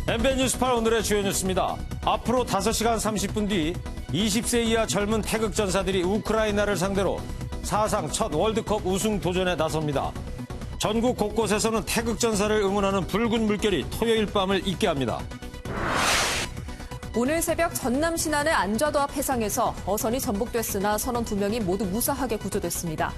MBN 뉴스팔 오늘의 주요 뉴스입니다. 앞으로 5시간 30분 뒤 20세 이하 젊은 태극 전사들이 우크라이나를 상대로 사상 첫 월드컵 우승 도전에 나섭니다. 전국 곳곳에서는 태극 전사를 응원하는 붉은 물결이 토요일 밤을 잊게 합니다. 오늘 새벽 전남 신안의 안좌도 앞 해상에서 어선이 전복됐으나 선원 2명이 모두 무사하게 구조됐습니다.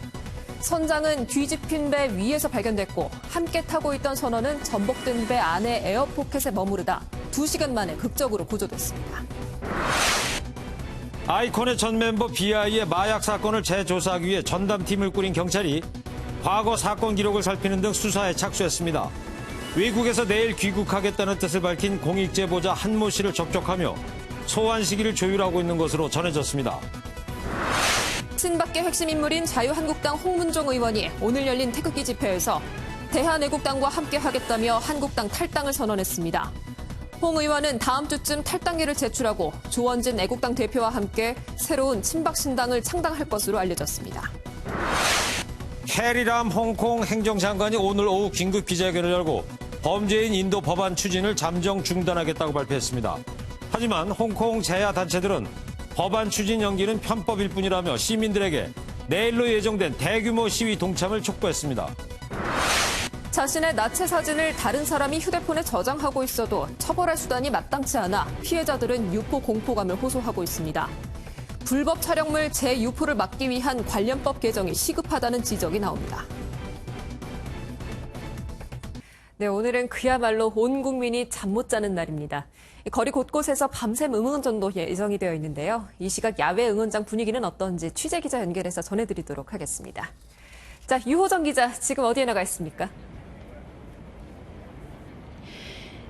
선장은 뒤집힌 배 위에서 발견됐고 함께 타고 있던 선원은 전복된 배 안에 에어포켓에 머무르다 2시간 만에 극적으로 구조됐습니다. 아이콘의 전 멤버 BI의 마약 사건을 재조사하기 위해 전담팀을 꾸린 경찰이 과거 사건 기록을 살피는 등 수사에 착수했습니다. 외국에서 내일 귀국하겠다는 뜻을 밝힌 공익제보자 한모 씨를 접촉하며 소환 시기를 조율하고 있는 것으로 전해졌습니다. 친박계 핵심 인물인 자유한국당 홍문종 의원이 오늘 열린 태극기 집회에서 대한애국당과 함께하겠다며 한국당 탈당을 선언했습니다. 홍 의원은 다음 주쯤 탈당계를 제출하고 조원진 애국당 대표와 함께 새로운 친박신당을 창당할 것으로 알려졌습니다. 캐리람 홍콩 행정장관이 오늘 오후 긴급 기자회견을 열고 범죄인 인도 법안 추진을 잠정 중단하겠다고 발표했습니다. 하지만 홍콩 제야단체들은 법안 추진 연기는 편법일 뿐이라며 시민들에게 내일로 예정된 대규모 시위 동참을 촉구했습니다. 자신의 나체 사진을 다른 사람이 휴대폰에 저장하고 있어도 처벌할 수단이 마땅치 않아 피해자들은 유포 공포감을 호소하고 있습니다. 불법 촬영물 재유포를 막기 위한 관련법 개정이 시급하다는 지적이 나옵니다. 네, 오늘은 그야말로 온 국민이 잠 못 자는 날입니다. 거리 곳곳에서 밤샘 응원전도 예정이 되어 있는데요. 이 시각 야외 응원장 분위기는 어떤지 취재기자 연결해서 전해드리도록 하겠습니다. 자, 유호정 기자, 지금 어디에 나가 있습니까?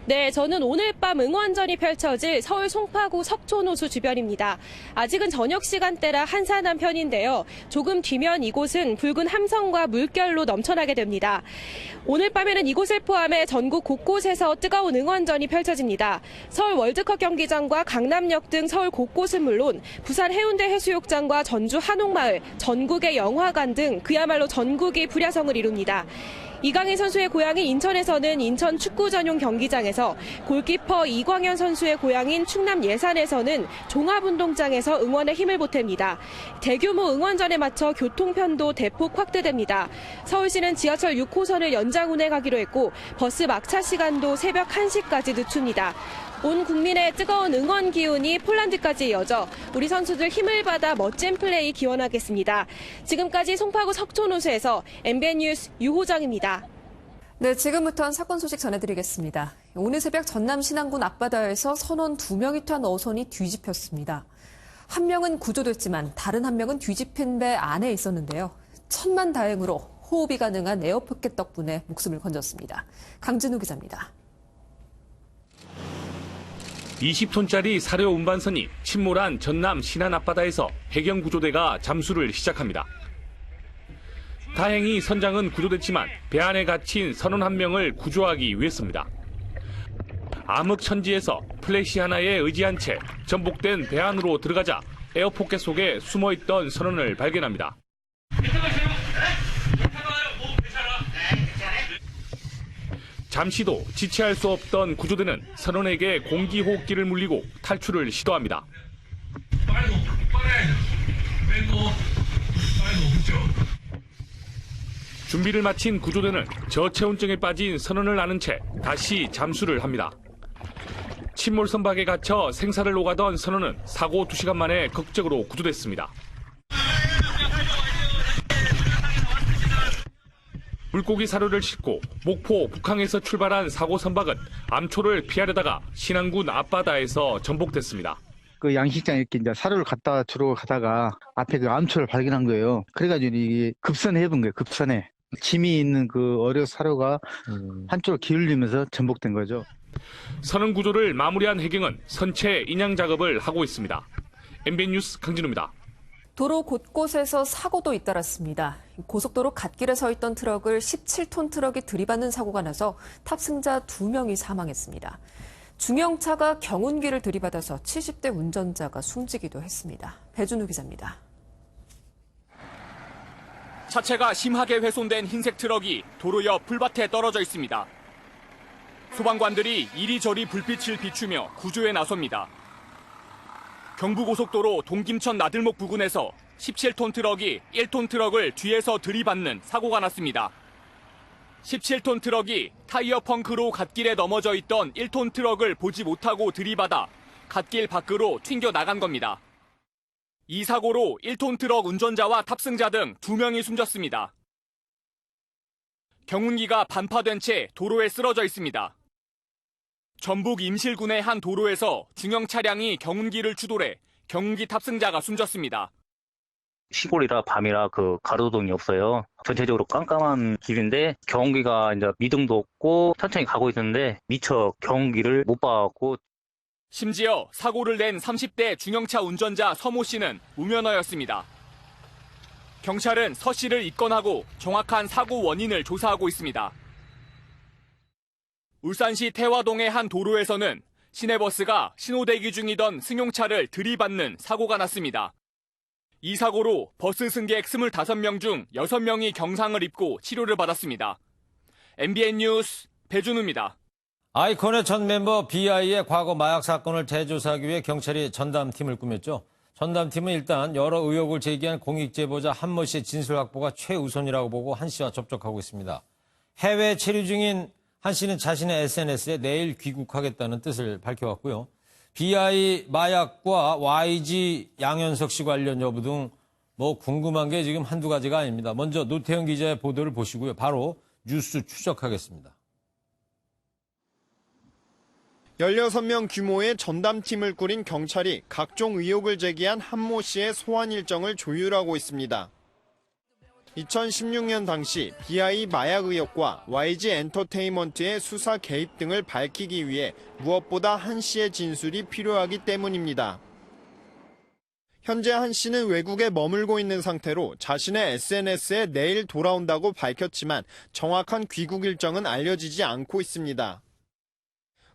네, 저는 오늘 밤 응원전이 펼쳐질 서울 송파구 석촌호수 주변입니다. 아직은 저녁 시간대라 한산한 편인데요. 조금 뒤면 이곳은 붉은 함성과 물결로 넘쳐나게 됩니다. 오늘 밤에는 이곳을 포함해 전국 곳곳에서 뜨거운 응원전이 펼쳐집니다. 서울 월드컵 경기장과 강남역 등 서울 곳곳은 물론 부산 해운대 해수욕장과 전주 한옥마을, 전국의 영화관 등 그야말로 전국이 불야성을 이룹니다. 이강인 선수의 고향인 인천에서는 인천 축구 전용 경기장에서, 골키퍼 이광현 선수의 고향인 충남 예산에서는 종합운동장에서 응원의 힘을 보탭니다. 대규모 응원전에 맞춰 교통편도 대폭 확대됩니다. 서울시는 지하철 6호선을 연장 운행하기로 했고 버스 막차 시간도 새벽 1시까지 늦춥니다. 온 국민의 뜨거운 응원 기운이 폴란드까지 이어져 우리 선수들 힘을 받아 멋진 플레이 기원하겠습니다. 지금까지 송파구 석촌호수에서 MBN 뉴스 유호정입니다. 네, 지금부터는 사건 소식 전해드리겠습니다. 오늘 새벽 전남 신안군 앞바다에서 선원 2명이 탄 어선이 뒤집혔습니다. 한 명은 구조됐지만 다른 한 명은 뒤집힌 배 안에 있었는데요. 천만다행으로 호흡이 가능한 에어포켓 덕분에 목숨을 건졌습니다. 강진우 기자입니다. 20톤짜리 사료 운반선이 침몰한 전남 신안 앞바다에서 해경구조대가 잠수를 시작합니다. 다행히 선장은 구조됐지만 배 안에 갇힌 선원 1명을 구조하기 위해서입니다. 암흑천지에서 플래시 하나에 의지한 채 전복된 배 안으로 들어가자 에어포켓 속에 숨어있던 선원을 발견합니다. 잠시도 지체할 수 없던 구조대는 선원에게 공기호흡기를 물리고 탈출을 시도합니다. 준비를 마친 구조대는 저체온증에 빠진 선원을 안은 채 다시 잠수를 합니다. 침몰 선박에 갇혀 생사를 오가던 선원은 사고 2시간 만에 극적으로 구조됐습니다. 물고기 사료를 싣고 목포, 북항에서 출발한 사고 선박은 암초를 피하려다가 신안군 앞바다에서 전복됐습니다. 그 양식장에 이렇게 이제 사료를 갖다 주러 가다가 앞에 그 암초를 발견한 거예요. 그래가지고 이게 급선해 본 거예요. 급선해. 짐이 있는 그 어뢰 사료가 한쪽으로 기울리면서 전복된 거죠. 선원 구조를 마무리한 해경은 선체 인양 작업을 하고 있습니다. MBN 뉴스 강진우입니다. 도로 곳곳에서 사고도 잇따랐습니다. 고속도로 갓길에 서 있던 트럭을 17톤 트럭이 들이받는 사고가 나서 탑승자 2명이 사망했습니다. 중형차가 경운기를 들이받아서 70대 운전자가 숨지기도 했습니다. 배준우 기자입니다. 차체가 심하게 훼손된 흰색 트럭이 도로 옆 풀밭에 떨어져 있습니다. 소방관들이 이리저리 불빛을 비추며 구조에 나섭니다. 경부고속도로 동김천 나들목 부근에서 17톤 트럭이 1톤 트럭을 뒤에서 들이받는 사고가 났습니다. 17톤 트럭이 타이어 펑크로 갓길에 넘어져 있던 1톤 트럭을 보지 못하고 들이받아 갓길 밖으로 튕겨 나간 겁니다. 이 사고로 1톤 트럭 운전자와 탑승자 등 2명이 숨졌습니다. 경운기가 반파된 채 도로에 쓰러져 있습니다. 전북 임실군의 한 도로에서 중형 차량이 경운기를 추돌해 경운기 탑승자가 숨졌습니다. 시골이라 밤이라 가로등이 없어요. 전체적으로 깜깜한 길인데 경운기가 이제 미등도 없고 천천히 가고 있는데 미처 경운기를 못 봐갖고. 심지어 사고를 낸 30대 중형차 운전자 서모 씨는 우면허였습니다. 경찰은 서 씨를 입건하고 정확한 사고 원인을 조사하고 있습니다. 울산시 태화동의 한 도로에서는 시내버스가 신호대기 중이던 승용차를 들이받는 사고가 났습니다. 이 사고로 버스 승객 25명 중 6명이 경상을 입고 치료를 받았습니다. MBN 뉴스 배준우입니다. 아이콘의 전 멤버 BI의 과거 마약 사건을 재조사하기 위해 경찰이 전담팀을 꾸몄죠. 전담팀은 일단 여러 의혹을 제기한 공익제보자 한모 씨의 진술 확보가 최우선이라고 보고 한 씨와 접촉하고 있습니다. 해외 체류 중인 한 씨는 자신의 SNS에 내일 귀국하겠다는 뜻을 밝혀왔고요. BI 마약과 YG 양현석 씨 관련 여부 등 궁금한 게 지금 한두 가지가 아닙니다. 먼저 노태영 기자의 보도를 보시고요. 바로 뉴스 추적하겠습니다. 16명 규모의 전담팀을 꾸린 경찰이 각종 의혹을 제기한 한모 씨의 소환 일정을 조율하고 있습니다. 2016년 당시 BI 마약 의혹과 YG 엔터테인먼트의 수사 개입 등을 밝히기 위해 무엇보다 한 씨의 진술이 필요하기 때문입니다. 현재 한 씨는 외국에 머물고 있는 상태로 자신의 SNS에 내일 돌아온다고 밝혔지만 정확한 귀국 일정은 알려지지 않고 있습니다.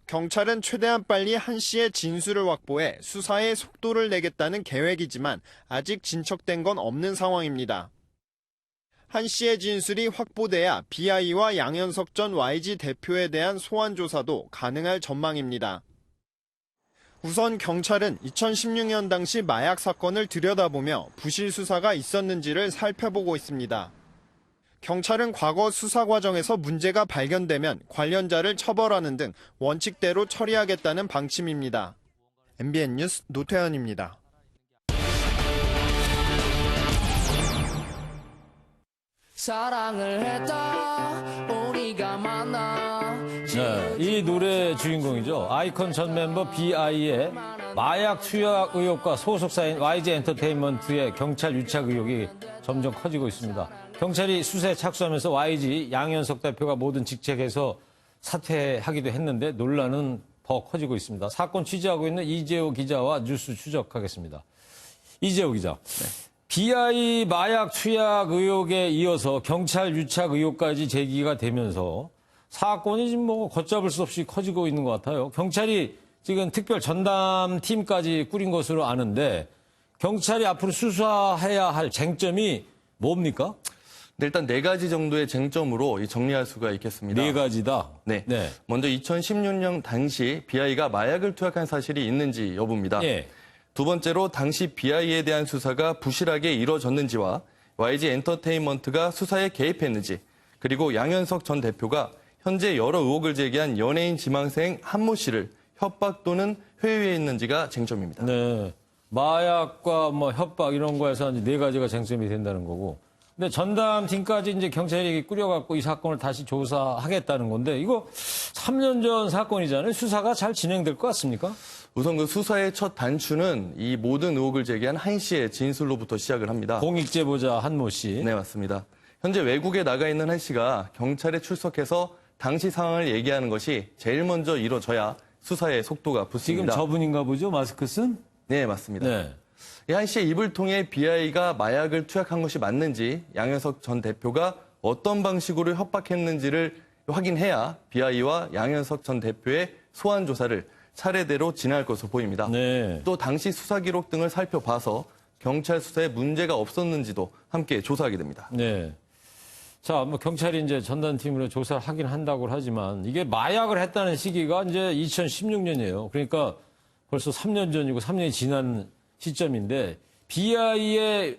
경찰은 최대한 빨리 한 씨의 진술을 확보해 수사에 속도를 내겠다는 계획이지만 아직 진척된 건 없는 상황입니다. 한 씨의 진술이 확보돼야 BI와 양현석 전 YG 대표에 대한 소환 조사도 가능할 전망입니다. 우선 경찰은 2016년 당시 마약 사건을 들여다보며 부실 수사가 있었는지를 살펴보고 있습니다. 경찰은 과거 수사 과정에서 문제가 발견되면 관련자를 처벌하는 등 원칙대로 처리하겠다는 방침입니다. MBN 뉴스 노태현입니다. 사랑을 했다 우리가 만나. 네, 이 노래의 주인공이죠. 아이콘 전 멤버 BI의 마약 투약 의혹과 소속사인 YG 엔터테인먼트의 경찰 유착 의혹이 점점 커지고 있습니다. 경찰이 수사에 착수하면서 YG 양현석 대표가 모든 직책에서 사퇴하기도 했는데 논란은 더 커지고 있습니다. 사건 취재하고 있는 이재호 기자와 뉴스 추적하겠습니다. 이재호 기자. 네. BI 마약 투약 의혹에 이어서 경찰 유착 의혹까지 제기가 되면서 사건이 지금 걷잡을 수 없이 커지고 있는 것 같아요. 경찰이 지금 특별 전담팀까지 꾸린 것으로 아는데 경찰이 앞으로 수사해야 할 쟁점이 뭡니까? 네, 일단 4가지 정도의 쟁점으로 정리할 수가 있겠습니다. 4가지다? 네. 네. 먼저 2016년 당시 BI가 마약을 투약한 사실이 있는지 여부입니다. 예. 두 번째로 당시 BI에 대한 수사가 부실하게 이뤄졌는지와 YG 엔터테인먼트가 수사에 개입했는지, 그리고 양현석 전 대표가 현재 여러 의혹을 제기한 연예인 지망생 한모 씨를 협박 또는 회유했는지가 쟁점입니다. 네. 마약과 협박 이런 거에서 이제 4가지가 쟁점이 된다는 거고. 근데 전담팀까지 이제 경찰이 꾸려갖고 이 사건을 다시 조사하겠다는 건데 이거 3년 전 사건이잖아요. 수사가 잘 진행될 것 같습니까? 우선 그 수사의 첫 단추는 이 모든 의혹을 제기한 한 씨의 진술로부터 시작을 합니다. 공익제보자 한모 씨. 네, 맞습니다. 현재 외국에 나가 있는 한 씨가 경찰에 출석해서 당시 상황을 얘기하는 것이 제일 먼저 이루어져야 수사의 속도가 붙습니다. 지금 저분인가 보죠? 마스크 쓴? 네, 맞습니다. 네. 이 한 씨의 입을 통해 BI가 마약을 투약한 것이 맞는지, 양현석 전 대표가 어떤 방식으로 협박했는지를 확인해야 BI와 양현석 전 대표의 소환 조사를 차례대로 진행할 것으로 보입니다. 네. 또 당시 수사 기록 등을 살펴봐서 경찰 수사에 문제가 없었는지도 함께 조사하게 됩니다. 네. 자, 뭐 경찰이 이제 전담팀으로 조사를 하긴 한다고 하지만 이게 마약을 했다는 시기가 이제 2016년이에요. 그러니까 벌써 3년 전이고 3년이 지난 시점인데 BI의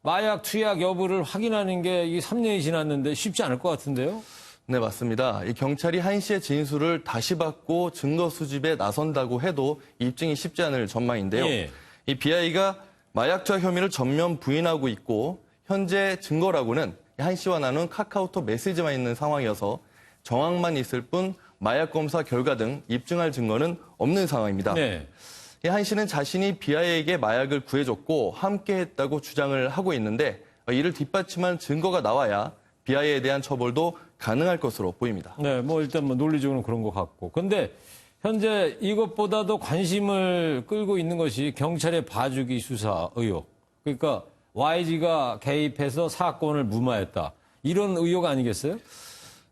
마약 투약 여부를 확인하는 게 이 3년이 지났는데 쉽지 않을 것 같은데요? 네, 맞습니다. 이 경찰이 한 씨의 진술을 다시 받고 증거 수집에 나선다고 해도 입증이 쉽지 않을 전망인데요. 예. 이 BI가 마약 투약 혐의를 전면 부인하고 있고 현재 증거라고는 한 씨와 나눈 카카오톡 메시지만 있는 상황이어서 정황만 있을 뿐 마약 검사 결과 등 입증할 증거는 없는 상황입니다. 네. 한 씨는 자신이 BI에게 마약을 구해줬고 함께했다고 주장을 하고 있는데 이를 뒷받침한 증거가 나와야 BI에 대한 처벌도 가능할 것으로 보입니다. 네, 뭐 일단 뭐 논리적으로는 그런 것 같고. 근데 현재 이것보다도 관심을 끌고 있는 것이 경찰의 봐주기 수사 의혹. 그러니까 YG가 개입해서 사건을 무마했다. 이런 의혹 아니겠어요?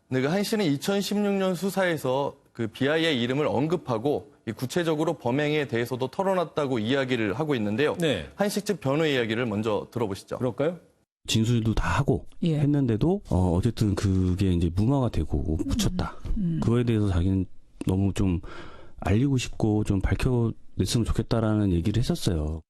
네, 한 씨는 2016년 수사에서 그 BI의 이름을 언급하고 구체적으로 범행에 대해서도 털어놨다고 이야기를 하고 있는데요. 네. 한 씨 측 변호의 이야기를 먼저 들어보시죠. 그럴까요? 진술도 다 하고 했는데도 어쨌든 그게 이제 무마가 되고 묻혔다. 그거에 대해서 자기는 너무 좀 알리고 싶고 좀 밝혀냈으면 좋겠다라는 얘기를 했었어요.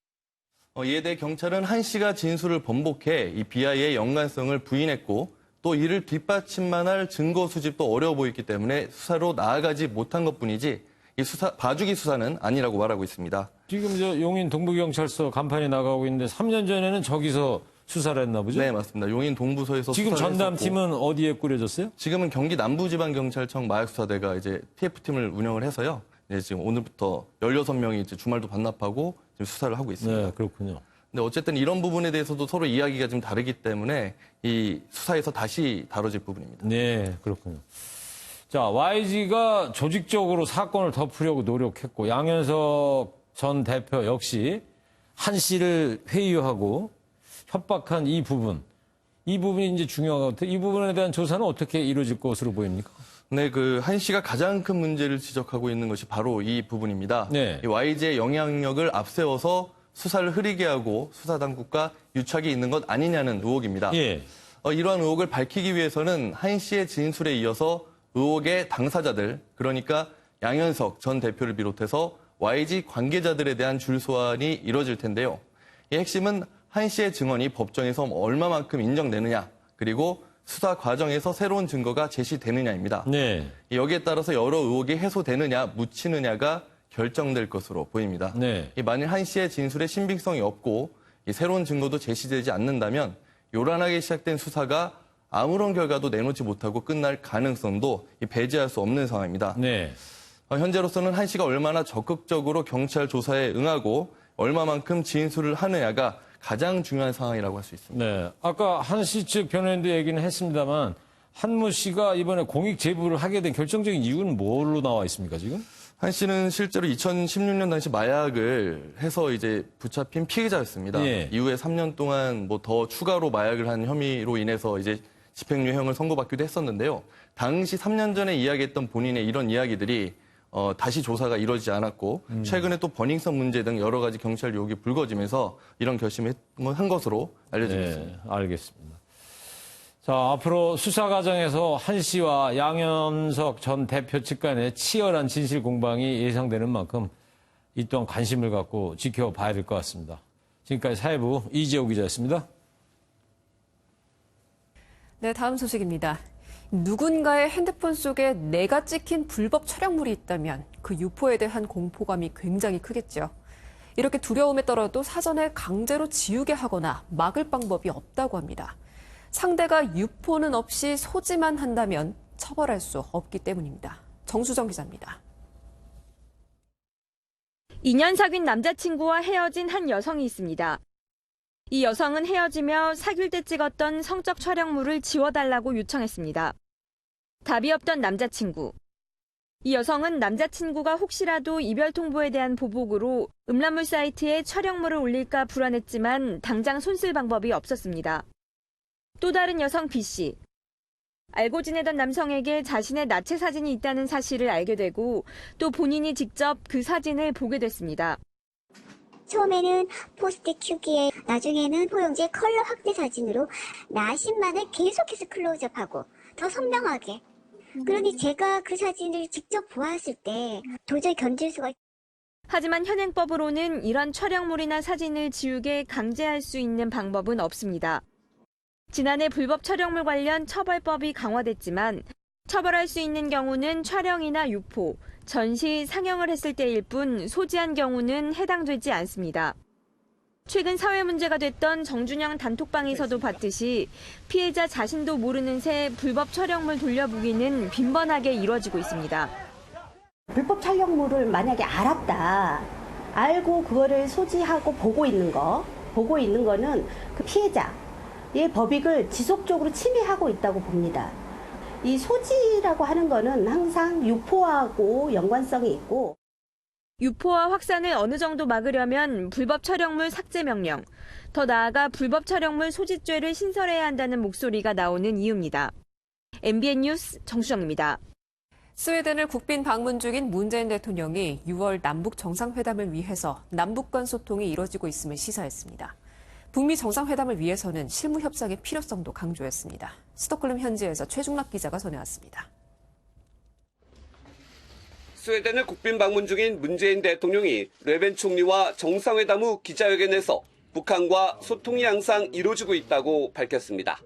이에 대해 경찰은 한 씨가 진술을 번복해 이 BI의 연관성을 부인했고 또 이를 뒷받침만 할 증거 수집도 어려워 보였기 때문에 수사로 나아가지 못한 것뿐이지 이 봐주기 수사는 아니라고 말하고 있습니다. 지금 저 용인 동부경찰서 간판이 나가고 있는데 3년 전에는 저기서 수사를 했나 보죠? 네, 맞습니다. 용인 동부서에서 지금 수사를 전담팀은 어디에 꾸려졌어요? 지금은 경기 남부지방경찰청 마약수사대가 이제 TF팀을 운영을 해서요. 네, 지금 오늘부터 16명이 이제 주말도 반납하고 지금 수사를 하고 있습니다. 네, 그렇군요. 근데 어쨌든 이런 부분에 대해서도 서로 이야기가 좀 다르기 때문에 이 수사에서 다시 다뤄질 부분입니다. 네, 그렇군요. 자, YG가 조직적으로 사건을 덮으려고 노력했고 양현석 전 대표 역시 한 씨를 회유하고 협박한 이 부분이 이제 중요한 것 같아요. 이 부분에 대한 조사는 어떻게 이루어질 것으로 보입니까? 네, 그 한 씨가 가장 큰 문제를 지적하고 있는 것이 바로 이 부분입니다. 네. 이 YG의 영향력을 앞세워서 수사를 흐리게 하고 수사 당국과 유착이 있는 것 아니냐는 의혹입니다. 예. 이러한 의혹을 밝히기 위해서는 한 씨의 진술에 이어서 의혹의 당사자들, 그러니까 양현석 전 대표를 비롯해서 YG 관계자들에 대한 줄 소환이 이뤄질 텐데요. 이 핵심은 한 씨의 증언이 법정에서 얼마만큼 인정되느냐, 그리고 수사 과정에서 새로운 증거가 제시되느냐입니다. 네. 여기에 따라서 여러 의혹이 해소되느냐, 묻히느냐가 결정될 것으로 보입니다. 네. 만일 한 씨의 진술에 신빙성이 없고 새로운 증거도 제시되지 않는다면 요란하게 시작된 수사가 아무런 결과도 내놓지 못하고 끝날 가능성도 배제할 수 없는 상황입니다. 네. 현재로서는 한 씨가 얼마나 적극적으로 경찰 조사에 응하고 얼마만큼 진술을 하느냐가 가장 중요한 상황이라고 할 수 있습니다. 네. 아까 한 씨 측 변호인도 얘기는 했습니다만 한모 씨가 이번에 공익 제보를 하게 된 결정적인 이유는 뭘로 나와 있습니까, 지금? 한 씨는 실제로 2016년 당시 마약을 해서 이제 붙잡힌 피해자였습니다. 예. 이후에 3년 동안 뭐 더 추가로 마약을 한 혐의로 인해서 이제 집행유예형을 선고받기도 했었는데요. 당시 3년 전에 이야기했던 본인의 이런 이야기들이 다시 조사가 이루어지지 않았고 최근에 또 버닝썬 문제 등 여러 가지 경찰 요구가 불거지면서 이런 결심을 한 것으로 알려지고 있습니다. 네, 알겠습니다. 자, 앞으로 수사 과정에서 한 씨와 양현석 전 대표 측 간의 치열한 진실 공방이 예상되는 만큼 이 또한 관심을 갖고 지켜봐야 될 것 같습니다. 지금까지 사회부 이재호 기자였습니다. 네, 다음 소식입니다. 누군가의 핸드폰 속에 내가 찍힌 불법 촬영물이 있다면 그 유포에 대한 공포감이 굉장히 크겠죠. 이렇게 두려움에 떨어도 사전에 강제로 지우게 하거나 막을 방법이 없다고 합니다. 상대가 유포는 없이 소지만 한다면 처벌할 수 없기 때문입니다. 정수정 기자입니다. 2년 사귄 남자친구와 헤어진 한 여성이 있습니다. 이 여성은 헤어지며 사귈 때 찍었던 성적 촬영물을 지워달라고 요청했습니다. 답이 없던 남자친구. 이 여성은 남자친구가 혹시라도 이별 통보에 대한 보복으로 음란물 사이트에 촬영물을 올릴까 불안했지만 당장 손쓸 방법이 없었습니다. 또 다른 여성 B씨. 알고 지내던 남성에게 자신의 나체 사진이 있다는 사실을 알게 되고 또 본인이 직접 그 사진을 보게 됐습니다. 처음에는 포스트 큐기에 나중에는 포용지의 컬러 확대 사진으로 나신만을 계속해서 클로즈업하고 더 선명하게. 그러니 제가 그 사진을 직접 보았을 때 도저히 견딜 수가 하지만 현행법으로는 이런 촬영물이나 사진을 지우게 강제할 수 있는 방법은 없습니다. 지난해 불법 촬영물 관련 처벌법이 강화됐지만 처벌할 수 있는 경우는 촬영이나 유포, 전시, 상영을 했을 때일 뿐 소지한 경우는 해당되지 않습니다. 최근 사회 문제가 됐던 정준영 단톡방에서도 봤듯이 피해자 자신도 모르는 새 불법 촬영물 돌려보기는 빈번하게 이루어지고 있습니다. 불법 촬영물을 만약에 알고 그거를 소지하고 보고 있는 거는 그 피해자의 법익을 지속적으로 침해하고 있다고 봅니다. 이 소지라고 하는 거는 항상 유포하고 연관성이 있고 유포와 확산을 어느 정도 막으려면 불법 촬영물 삭제 명령, 더 나아가 불법 촬영물 소지죄를 신설해야 한다는 목소리가 나오는 이유입니다. MBN 뉴스 정수정입니다. 스웨덴을 국빈 방문 중인 문재인 대통령이 6월 남북 정상회담을 위해서 남북 간 소통이 이뤄지고 있음을 시사했습니다. 북미 정상회담을 위해서는 실무 협상의 필요성도 강조했습니다. 스톡홀름 현지에서 최중락 기자가 전해왔습니다. 스웨덴을 국빈 방문 중인 문재인 대통령이 르벤 총리와 정상회담 후 기자회견에서 북한과 소통이 항상 이루어지고 있다고 밝혔습니다.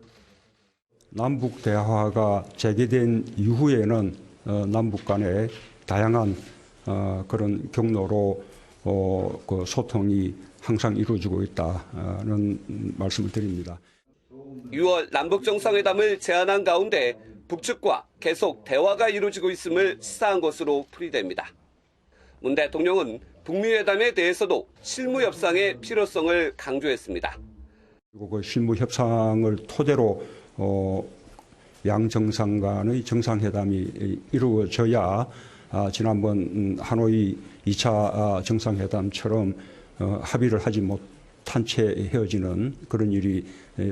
남북 대화가 재개된 이후에는 남북 간의 다양한 그런 경로로 그 소통이 항상 이루어지고 있다는 말씀을 드립니다. 6월 남북 정상회담을 제안한 가운데 북측과 계속 대화가 이루어지고 있음을 시사한 것으로 풀이됩니다. 문 대통령은 북미 회담에 대해서도 실무 협상의 필요성을 강조했습니다. 그리고 그 실무 협상을 토대로 양 정상 간의 정상회담이 이루어져야 지난번 하노이 2차 정상회담처럼 합의를 하지 못한 채 헤어지는 그런 일이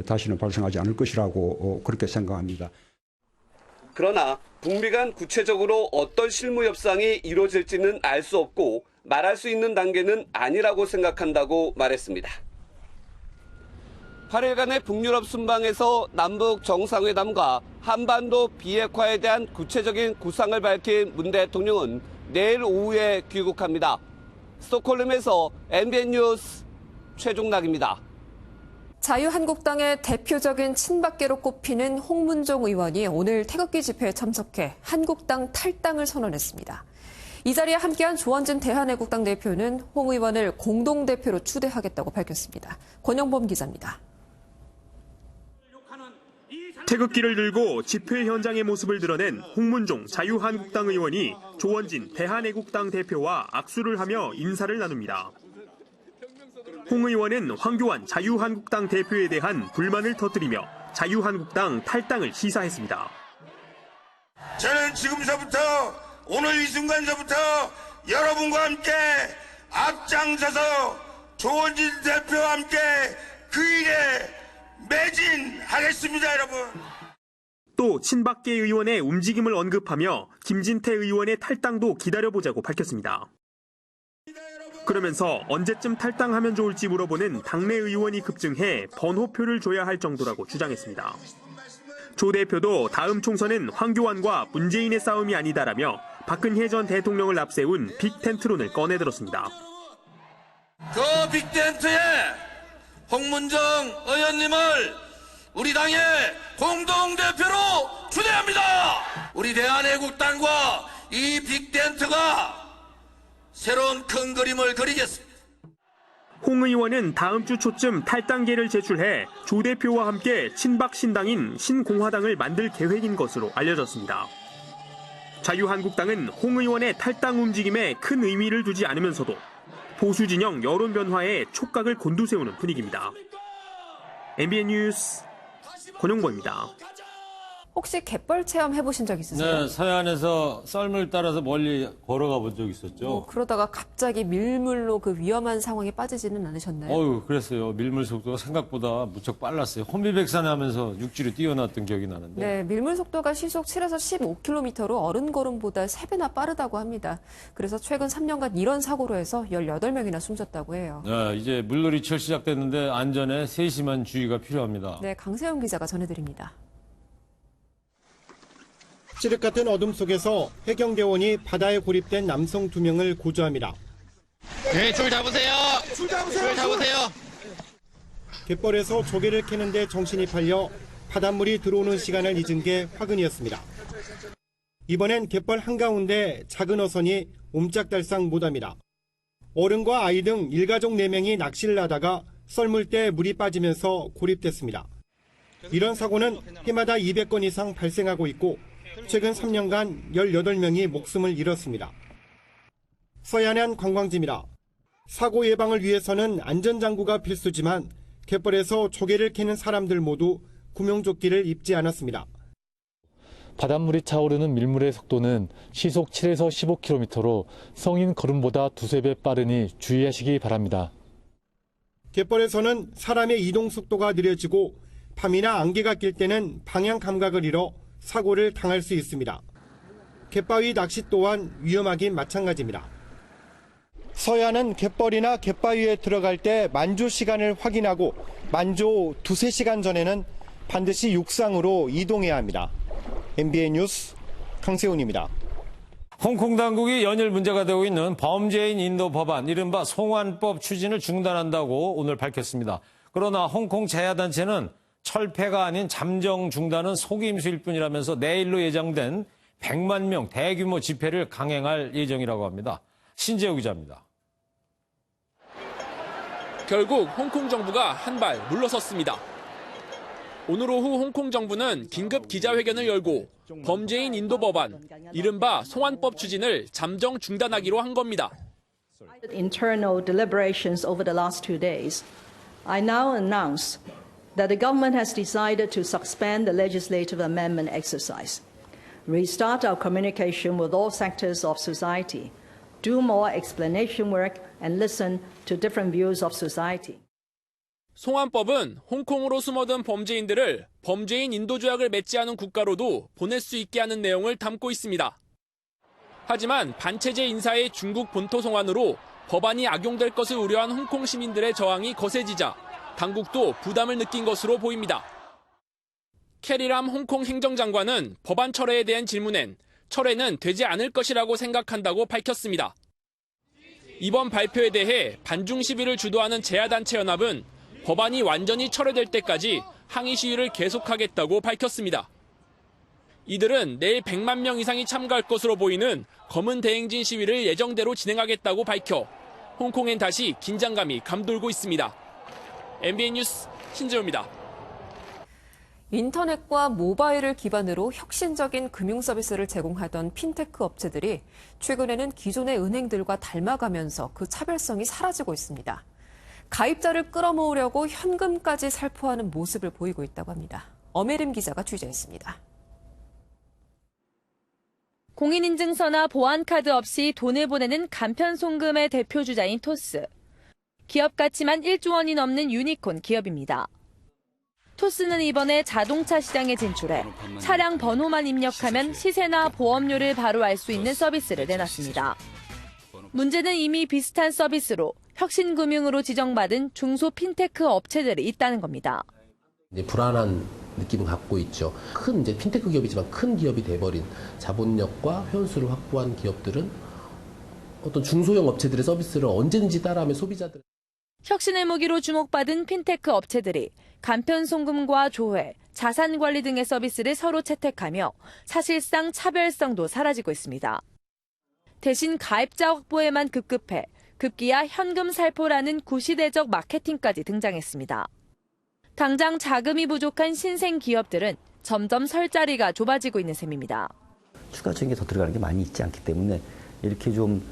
다시는 발생하지 않을 것이라고 그렇게 생각합니다. 그러나 북미 간 구체적으로 어떤 실무 협상이 이루어질지는 알 수 없고 말할 수 있는 단계는 아니라고 생각한다고 말했습니다. 8일간의 북유럽 순방에서 남북 정상회담과 한반도 비핵화에 대한 구체적인 구상을 밝힌 문 대통령은 내일 오후에 귀국합니다. 스톡홀름에서 MBN 뉴스 최종락입니다. 자유한국당의 대표적인 친박계로 꼽히는 홍문종 의원이 오늘 태극기 집회에 참석해 한국당 탈당을 선언했습니다. 이 자리에 함께한 조원진 대한애국당 대표는 홍 의원을 공동대표로 추대하겠다고 밝혔습니다. 권영범 기자입니다. 태극기를 들고 집회 현장의 모습을 드러낸 홍문종 자유한국당 의원이 조원진 대한애국당 대표와 악수를 하며 인사를 나눕니다. 홍 의원은 황교안 자유한국당 대표에 대한 불만을 터뜨리며 자유한국당 탈당을 시사했습니다. 저는 지금서부터 오늘 이 순간서부터 여러분과 함께 앞장서서 조원진 대표와 함께 그 일에 매진하겠습니다, 여러분. 또 친박계 의원의 움직임을 언급하며 김진태 의원의 탈당도 기다려보자고 밝혔습니다. 그러면서 언제쯤 탈당하면 좋을지 물어보는 당내 의원이 급증해 번호표를 줘야 할 정도라고 주장했습니다. 조 대표도 다음 총선은 황교안과 문재인의 싸움이 아니다라며 박근혜 전 대통령을 앞세운 빅텐트론을 꺼내들었습니다. 그 빅텐트에 홍문종 의원님을 우리 당의 공동대표로 추대합니다. 우리 대한애국당과 이 빅텐트가 새로운 큰 그림을 그리겠습니다. 홍 의원은 다음 주 초쯤 탈당계를 제출해 조 대표와 함께 친박 신당인 신공화당을 만들 계획인 것으로 알려졌습니다. 자유한국당은 홍 의원의 탈당 움직임에 큰 의미를 두지 않으면서도 보수 진영 여론 변화에 촉각을 곤두세우는 분위기입니다. MBN 뉴스 권용보입니다. 혹시 갯벌 체험 해보신 적 있으세요? 네, 서해안에서 썰물 따라서 멀리 걸어가 본 적 있었죠. 그러다가 갑자기 밀물로 그 위험한 상황에 빠지지는 않으셨나요? 그랬어요. 밀물 속도가 생각보다 무척 빨랐어요. 혼비백산에 하면서 육지로 뛰어났던 기억이 나는데. 네, 밀물 속도가 시속 7에서 15km로 어른 걸음보다 3배나 빠르다고 합니다. 그래서 최근 3년간 이런 사고로 해서 18명이나 숨졌다고 해요. 네, 이제 물놀이철 시작됐는데 안전에 세심한 주의가 필요합니다. 네, 강세영 기자가 전해드립니다. 찌륵 같은 어둠 속에서 해경대원이 바다에 고립된 남성 2명을 구조합니다. 네, 줄 잡으세요. 줄 잡으세요. 갯벌에서 조개를 캐는데 정신이 팔려 바닷물이 들어오는 시간을 잊은 게 화근이었습니다. 이번엔 갯벌 한가운데 작은 어선이 옴짝달싹 못합니다. 어른과 아이 등 일가족 4명이 낚시를 하다가 썰물대에 물이 빠지면서 고립됐습니다. 이런 사고는 해마다 200건 이상 발생하고 있고 최근 3년간 18명이 목숨을 잃었습니다. 서해안 관광지입니다. 사고 예방을 위해서는 안전장구가 필수지만 갯벌에서 조개를 캐는 사람들 모두 구명조끼를 입지 않았습니다. 바닷물이 차오르는 밀물의 속도는 시속 7에서 15km로 성인 걸음보다 2~3배 빠르니 주의하시기 바랍니다. 갯벌에서는 사람의 이동 속도가 느려지고 밤이나 안개가 낄 때는 방향 감각을 잃어 사고를 당할 수 있습니다. 갯바위 낚시 또한 위험하긴 마찬가지입니다. 서해안은 갯벌이나 갯바위에 들어갈 때 만조 시간을 확인하고 만조 2~3시간 전에는 반드시 육상으로 이동해야 합니다. MBN 뉴스 강세훈입니다. 홍콩 당국이 연일 문제가 되고 있는 범죄인 인도 법안, 이른바 송환법 추진을 중단한다고 오늘 밝혔습니다. 그러나 홍콩 제야단체는 철폐가 아닌 잠정 중단은 속임수일 뿐이라면서 내일로 예정된 100만 명 대규모 집회를 강행할 예정이라고 합니다. 신재호 기자입니다. 결국 홍콩 정부가 한 발 물러섰습니다. 오늘 오후 홍콩 정부는 긴급 기자회견을 열고 범죄인 인도 법안, 이른바 송환법 추진을 잠정 중단하기로 한 겁니다. Internal deliberations over the last 2 days, I now announce that the government has decided to suspend the legislative amendment exercise, restart our communication with all sectors of society, do more explanation work, and listen to different views of society. 송환법은 홍콩으로 숨어든 범죄인들을 범죄인 인도 조약을 맺지 않은 국가로도 보낼 수 있게 하는 내용을 담고 있습니다. 하지만 반체제 인사의 중국 본토 송환으로 법안이 악용될 것을 우려한 홍콩 시민들의 저항이 거세지자 당국도 부담을 느낀 것으로 보입니다. 캐리람 홍콩 행정장관은 법안 철회에 대한 질문엔 철회는 되지 않을 것이라고 생각한다고 밝혔습니다. 이번 발표에 대해 반중 시위를 주도하는 제야단체 연합은 법안이 완전히 철회될 때까지 항의 시위를 계속하겠다고 밝혔습니다. 이들은 내일 100만 명 이상이 참가할 것으로 보이는 검은 대행진 시위를 예정대로 진행하겠다고 밝혀 홍콩엔 다시 긴장감이 감돌고 있습니다. MBN 뉴스 신재호입니다. 인터넷과 모바일을 기반으로 혁신적인 금융 서비스를 제공하던 핀테크 업체들이 최근에는 기존의 은행들과 닮아가면서 그 차별성이 사라지고 있습니다. 가입자를 끌어모으려고 현금까지 살포하는 모습을 보이고 있다고 합니다. 엄혜림 기자가 취재했습니다. 공인인증서나 보안카드 없이 돈을 보내는 간편송금의 대표주자인 토스. 기업 가치만 1조 원이 넘는 유니콘 기업입니다. 토스는 이번에 자동차 시장에 진출해 차량 번호만 입력하면 시세나 보험료를 바로 알 수 있는 서비스를 내놨습니다. 문제는 이미 비슷한 서비스로 혁신금융으로 지정받은 중소 핀테크 업체들이 있다는 겁니다. 이제 불안한 느낌을 갖고 있죠. 큰 이제 핀테크 기업이지만 큰 기업이 돼버린 자본력과 회원수를 확보한 기업들은 어떤 중소형 업체들의 서비스를 언제든지 따라하면 소비자들. 혁신의 무기로 주목받은 핀테크 업체들이 간편송금과 조회, 자산관리 등의 서비스를 서로 채택하며 사실상 차별성도 사라지고 있습니다. 대신 가입자 확보에만 급급해 급기야 현금 살포라는 구시대적 마케팅까지 등장했습니다. 당장 자금이 부족한 신생 기업들은 점점 설 자리가 좁아지고 있는 셈입니다. 추가적인 게 더 들어가는 게 많이 있지 않기 때문에 이렇게 좀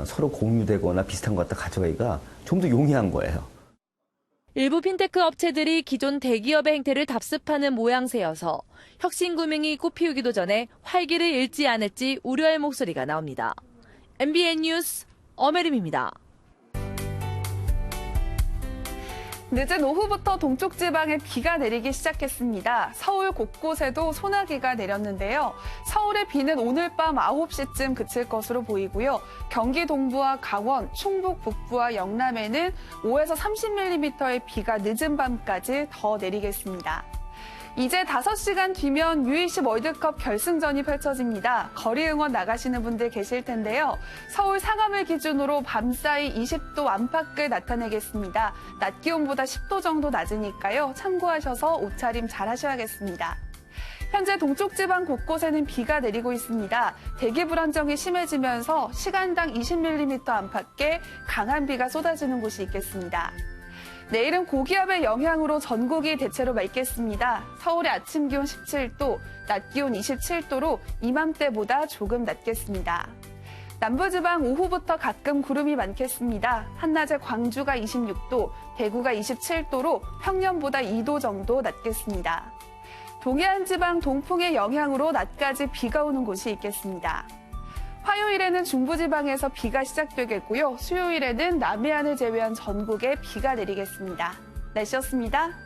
서로 공유되거나 비슷한 것 갖다 가져가기가 좀 더 용이한 거예요. 일부 핀테크 업체들이 기존 대기업의 행태를 답습하는 모양새여서 혁신금융이 꽃피우기도 전에 활기를 잃지 않을지 우려의 목소리가 나옵니다. MBN 뉴스 엄혜림입니다. 늦은 오후부터 동쪽 지방에 비가 내리기 시작했습니다. 서울 곳곳에도 소나기가 내렸는데요. 서울의 비는 오늘 밤 9시쯤 그칠 것으로 보이고요. 경기 동부와 강원, 충북 북부와 영남에는 5에서 30mm의 비가 늦은 밤까지 더 내리겠습니다. 이제 5시간 뒤면 U20 월드컵 결승전이 펼쳐집니다. 거리 응원 나가시는 분들 계실 텐데요. 서울 상암을 기준으로 밤사이 20도 안팎을 나타내겠습니다. 낮 기온보다 10도 정도 낮으니까요. 참고하셔서 옷차림 잘 하셔야겠습니다. 현재 동쪽 지방 곳곳에는 비가 내리고 있습니다. 대기 불안정이 심해지면서 시간당 20mm 안팎의 강한 비가 쏟아지는 곳이 있겠습니다. 내일은 고기압의 영향으로 전국이 대체로 맑겠습니다. 서울의 아침 기온 17도, 낮 기온 27도로 이맘때보다 조금 낮겠습니다. 남부지방 오후부터 가끔 구름이 많겠습니다. 한낮에 광주가 26도, 대구가 27도로 평년보다 2도 정도 낮겠습니다. 동해안 지방 동풍의 영향으로 낮까지 비가 오는 곳이 있겠습니다. 화요일에는 중부지방에서 비가 시작되겠고요. 수요일에는 남해안을 제외한 전국에 비가 내리겠습니다. 날씨였습니다.